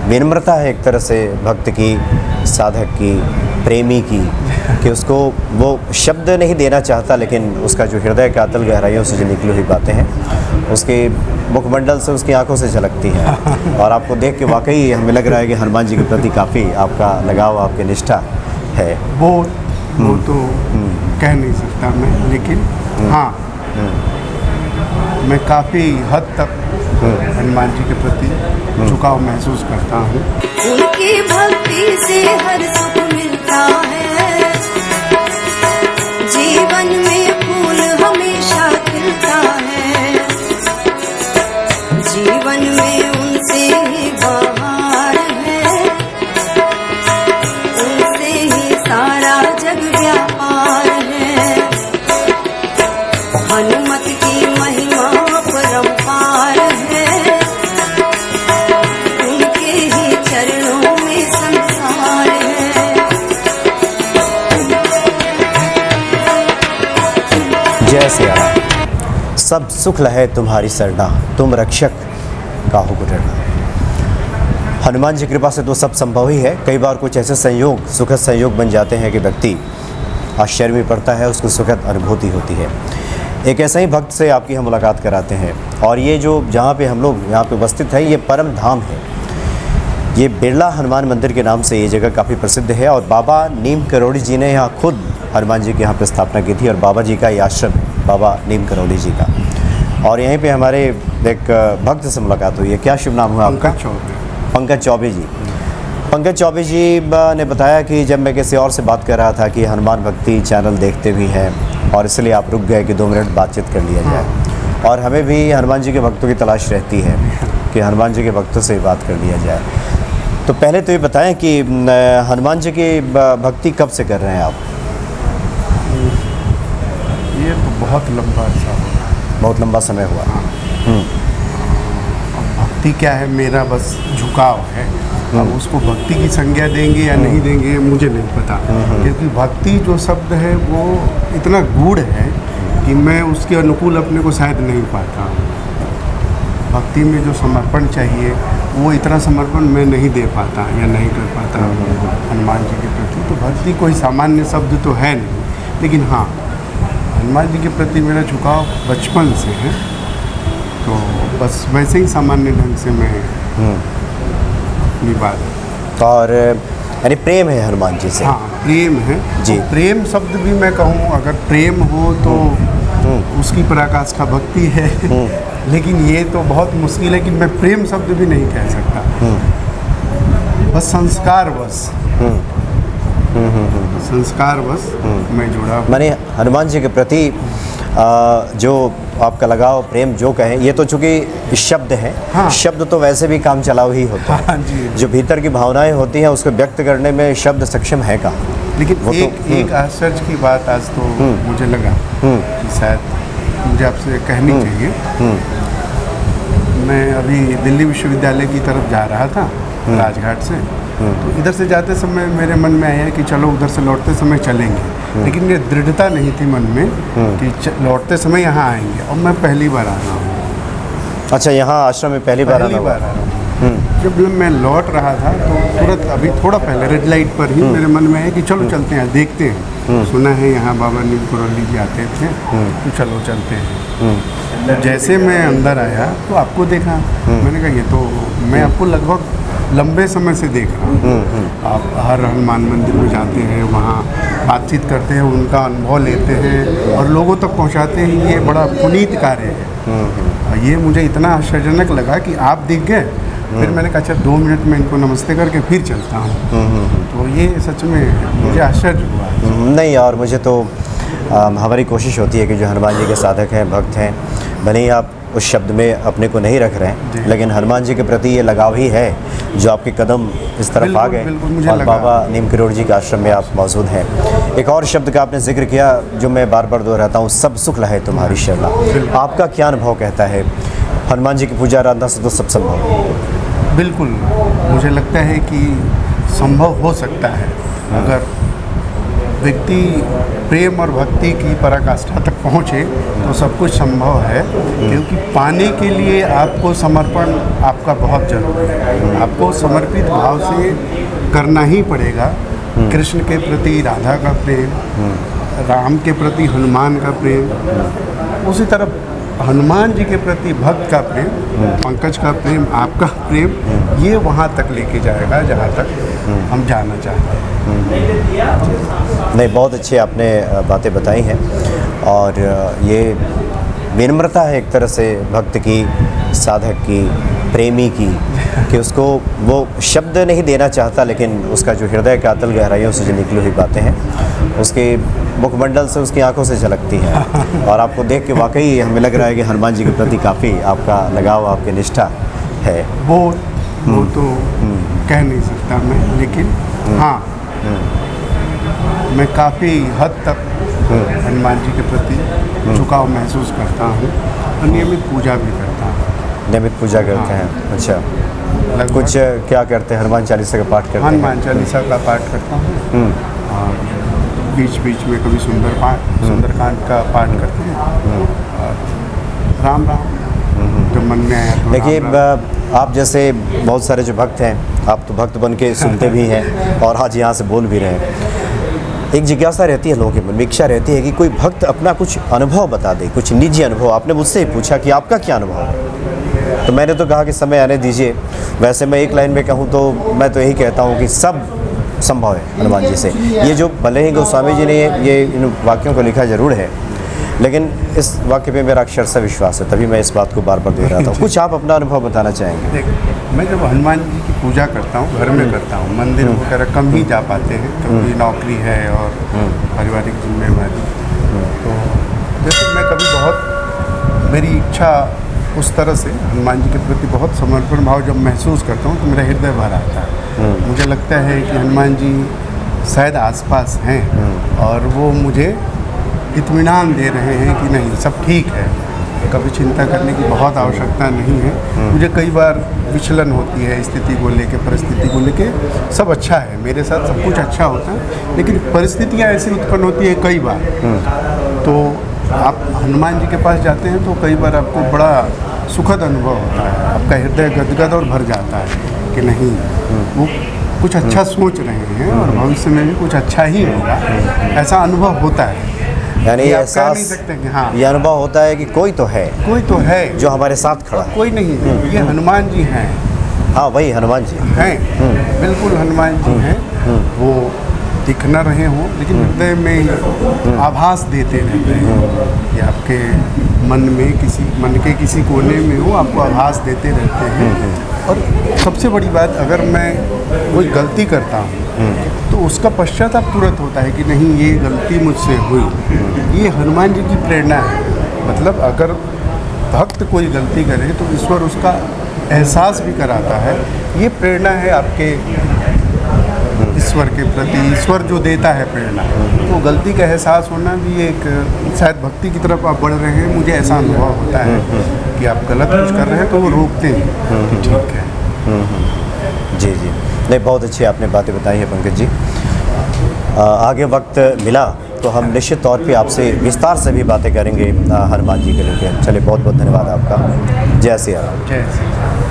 विनम्रता है एक तरह से भक्त की, साधक की, प्रेमी की, कि उसको वो शब्द नहीं देना चाहता, लेकिन उसका जो हृदय का अतल गहराइयों से जो निकली हुई बातें हैं उसके मुखमंडल से, उसकी आंखों से झलकती हैं। और आपको देख के वाकई हमें लग रहा है कि हनुमान जी के प्रति काफ़ी आपका लगाव, आपकी निष्ठा है। वो तो कह नहीं सकता मैं, लेकिन हाँ मैं काफ़ी हद तक हनुमान जी के प्रति झुकाव महसूस करता हूँ। उनकी भक्ति से हर सुख मिलता है, जीवन में फूल हमेशा खिलता है, जीवन में उनसे ही बहार है, उनसे ही सारा जग व्यापार है। हनुमत की महिमा परंपार है, उनके ही चरणों में संसार है। जय सिया राम। सब सुख लहे तुम्हारी सरना, तुम रक्षक काहू को डरना। हनुमान जी की कृपा से तो सब संभव ही है। कई बार कुछ ऐसे संयोग, सुखद संयोग बन जाते हैं कि व्यक्ति आश्चर्य में पड़ता है, उसको सुखद अनुभूति होती है। एक ऐसा ही भक्त से आपकी हम मुलाकात कराते हैं, और ये जो जहाँ पे हम लोग यहाँ पे उपस्थित हैं, ये परम धाम है। ये बिरला हनुमान मंदिर के नाम से ये जगह काफ़ी प्रसिद्ध है, और बाबा नीम करोड़ी जी ने यहाँ खुद हनुमान जी की यहाँ पर स्थापना की थी, और बाबा जी का ये आश्रम बाबा नीम करोड़ी जी का। और यहीं पे हमारे एक भक्त से मुलाकात हुई है। क्या शुभ नाम हुआ आपका? पंकज चौबे जी। पंकज चौबे जी ने बताया कि जब मैं किसी और से बात कर रहा था कि हनुमान भक्ति चैनल देखते भी हैं, और इसलिए आप रुक गए कि 2 मिनट बातचीत कर लिया जाए। और हमें भी हनुमान जी के भक्तों की तलाश रहती है कि हनुमान जी के भक्तों से बात कर लिया जाए। तो पहले तो ये बताएं कि हनुमान जी की भक्ति कब से कर रहे हैं आप? ये तो बहुत लंबा अर्सा हो रहा है। बहुत लंबा समय हुआ। भक्ति क्या है, मेरा बस झुकाव है। अब उसको भक्ति की संज्ञा देंगे या नहीं देंगे मुझे नहीं पता, क्योंकि भक्ति जो शब्द है वो इतना गूढ़ है कि मैं उसके अनुकूल अपने को शायद नहीं पाता। भक्ति में जो समर्पण चाहिए वो इतना समर्पण मैं नहीं दे पाता या नहीं कर पाता हनुमान जी के प्रति। तो भक्ति कोई सामान्य शब्द तो है नहीं, लेकिन हाँ हनुमान जी के प्रति मेरा झुकाव बचपन से है। तो बस वैसे ही सामान्य ढंग से मैं अपनी बात। और यानी प्रेम है हनुमान जी से? हाँ प्रेम है जी। तो प्रेम शब्द भी मैं कहूँ, अगर प्रेम हो तो उसकी पराकाष्ठा भक्ति है। लेकिन ये तो बहुत मुश्किल है कि मैं प्रेम शब्द भी नहीं कह सकता। बस संस्कार बस संस्कार बस मैं जुड़ा। माने हनुमान जी के प्रति जो आपका लगाव, प्रेम जो कहें, ये तो चूँकि शब्द है। हाँ। शब्द तो वैसे भी काम चलाओ ही होता है। हाँ जी। जो जो भीतर की भावनाएं होती हैं उसको व्यक्त करने में शब्द सक्षम है कहाँ? लेकिन एक आश्चर्य की बात आज तो मुझे लगा कि शायद मुझे आपसे कहनी चाहिए। मैं अभी दिल्ली विश्वविद्यालय की तरफ जा रहा था राजघाट से, तो इधर से जाते समय मेरे मन में आया कि चलो उधर से लौटते समय चलेंगे, लेकिन ये दृढ़ता नहीं थी मन में कि लौटते समय यहाँ आएंगे। और मैं पहली बार आ रहा हूँ। अच्छा, यहाँ आश्रम में पहली बार आ रहा हूँ। जब मैं लौट रहा था तो तुरंत अभी थोड़ा पहले रेड लाइट पर ही मेरे मन में है कि चलो चलते हैं, देखते हैं। सुना है यहाँ बाबा नीम करोड़ी जी आते थे, तो चलो चलते हैं। जैसे मैं अंदर आया तो आपको देखा। मैंने कहा ये तो मैं आपको लगभग लंबे समय से देख रहा हूँ। आप हर हनुमान मंदिर में जाते हैं, वहाँ बातचीत करते हैं, उनका अनुभव लेते हैं और लोगों तक पहुँचाते हैं। ये बड़ा पुनीत कार्य है। ये मुझे इतना आश्चर्यजनक लगा कि आप दिख गए। फिर मैंने कहा अच्छा 2 मिनट में इनको नमस्ते करके फिर चलता हूँ। तो ये सच में मुझे आश्चर्य हुआ। नहीं, और मुझे तो हमारी कोशिश होती है कि जो हनुमान जी के साधक हैं, भक्त हैं, भले ही आप उस शब्द में अपने को नहीं रख रहे हैं, लेकिन हनुमान जी के प्रति ये लगाव ही है जो आपके कदम इस तरफ आ गए। और बाबा नीम करोड़ी जी के आश्रम में आप मौजूद हैं। एक और शब्द का आपने जिक्र किया जो मैं बार बार दोहराता हूँ, सब सुख लहे तुम्हारी शरणा। आपका क्या अनुभव कहता है? हनुमान जी की पूजा आराधना से तो सब संभव। बिल्कुल, मुझे लगता है कि संभव हो सकता है अगर व्यक्ति प्रेम और भक्ति की पराकाष्ठा तक पहुँचे तो सब कुछ संभव है, क्योंकि पाने के लिए आपको समर्पण आपका बहुत जरूरी है। आपको समर्पित भाव से करना ही पड़ेगा। कृष्ण के प्रति राधा का प्रेम, राम के प्रति हनुमान का प्रेम, उसी तरह हनुमान जी के प्रति भक्त का प्रेम, पंकज का प्रेम, आपका प्रेम, ये वहाँ तक लेके जाएगा जहाँ तक हम जाना चाहते हैं। नहीं, बहुत अच्छी आपने बातें बताई हैं और ये विनम्रता है एक तरह से भक्त की, साधक की, प्रेमी की, कि उसको वो शब्द नहीं देना चाहता, लेकिन उसका जो हृदय का अतल गहराइयों से जो निकली हुई बातें हैं उसके मुखमंडल से, उसकी आंखों से झलकती हैं। और आपको देख के वाकई हमें लग रहा है कि हनुमान जी के प्रति काफ़ी आपका लगाव, आपकी निष्ठा है। वो तो कह नहीं सकता मैं, लेकिन हाँ, मैं काफ़ी हद तक हनुमान जी के प्रति झुकाव महसूस करता हूँ और नियमित पूजा भी करता हूँ। नियमित पूजा करते हैं? अच्छा, कुछ क्या करते हैं? हनुमान चालीसा का पाठ करते हैं? हनुमान चालीसा का पाठ करता हूँ और बीच बीच में कभी सुंदरकांड का पाठ करते हैं और राम जो मन में आया तो देखिए, आप जैसे बहुत सारे जो भक्त हैं, आप तो भक्त बन के सुनते भी हैं और आज यहाँ से बोल भी रहे हैं। एक जिज्ञासा रहती है लोगों के मन में, इच्छा रहती है कि कोई भक्त अपना कुछ अनुभव बता दे, कुछ निजी अनुभव। आपने मुझसे ही पूछा कि आपका क्या अनुभव है, तो मैंने तो कहा कि समय आने दीजिए। वैसे मैं एक लाइन में कहूँ तो मैं तो यही कहता हूँ कि सब संभव है हनुमान जी से। ये जो भले ही गोस्वामी जी ने ये इन वाक्यों को लिखा जरूर है, लेकिन इस वाक्य पे मेरा अक्षरशः विश्वास है, तभी मैं इस बात को बार बार दोहराता हूँ। कुछ आप अपना अनुभव बताना चाहेंगे? देख, मैं जब हनुमान जी की पूजा करता हूँ, घर में करता हूँ, मंदिर वगैरह कम ही जा पाते हैं क्योंकि नौकरी है और पारिवारिक जिम्मेवारी। तो जैसे मैं कभी बहुत, मेरी इच्छा उस तरह से हनुमान जी के प्रति बहुत समर्पण भाव जब महसूस करता हूँ तो मेरा हृदय भर आता है। मुझे लगता है कि हनुमान जी शायद आसपास हैं और वो मुझे इत्मीनान दे रहे हैं कि नहीं, सब ठीक है, कभी चिंता करने की बहुत आवश्यकता नहीं है। मुझे कई बार विचलन होती है स्थिति को लेके, परिस्थिति को लेके। सब अच्छा है, मेरे साथ सब कुछ अच्छा होता है, लेकिन परिस्थितियाँ ऐसी उत्पन्न होती है कई बार। तो आप हनुमान जी के पास जाते हैं तो कई बार आपको बड़ा सुखद अनुभव होता है, आपका हृदय गदगद और भर जाता है कि नहीं, वो कुछ अच्छा सोच रहे हैं और भविष्य में भी कुछ अच्छा ही होगा, ऐसा अनुभव होता है। यानी ये आप कह एहसास, नहीं सकते कि हाँ, ये अनुभव होता है कि कोई तो है जो हमारे साथ खड़ा है। कोई नहीं है, ये हनुमान जी हैं। हाँ, वही हनुमान जी हैं, बिल्कुल हनुमान जी हैं। वो दिख न रहे हों लेकिन हृदय में आभास देते रहते हैं कि आपके मन के किसी कोने में हो, आपको आभास देते रहते हैं। और सबसे बड़ी बात, अगर मैं कोई गलती करता हूँ तो उसका पश्चाताप तुरंत होता है कि नहीं, ये गलती मुझसे हुई। ये हनुमान जी की प्रेरणा है। मतलब अगर भक्त कोई गलती करे तो ईश्वर उसका एहसास भी कराता है। ये प्रेरणा है आपके ईश्वर के प्रति, ईश्वर जो देता है प्रेरणा। तो गलती का एहसास होना भी एक, शायद भक्ति की तरफ आप बढ़ रहे हैं, मुझे ऐसा अनुभव होता है कि आप गलत कुछ कर रहे हैं तो वो रोकते हैं कि ठीक है। जी जी, नहीं, बहुत अच्छी आपने बातें बताई हैं पंकज जी। आगे वक्त मिला तो हम निश्चित तौर पे आपसे विस्तार से भी बातें करेंगे हनुमान जी के लेकर। चलिए, बहुत बहुत धन्यवाद आपका। जय श्री राम। जय श्री राम।